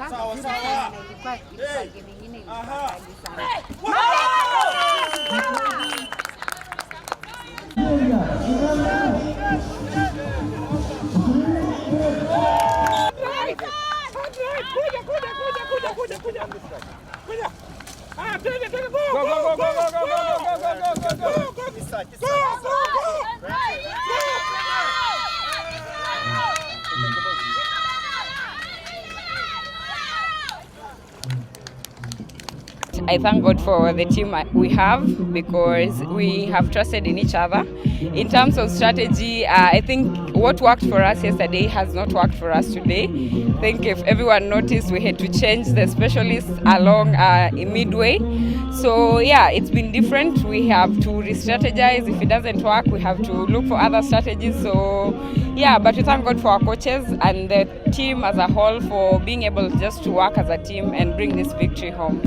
Sawa sawa. Aha. I thank God for the team we have because we have trusted in each other. In terms of strategy, I think what worked for us yesterday has not worked for us today. I think if everyone noticed, we had to change the specialists along midway. So yeah, it's been different. We have to re-strategize. If it doesn't work, we have to look for other strategies. So yeah, but we thank God for our coaches and the team as a whole for being able just to work as a team and bring this victory home.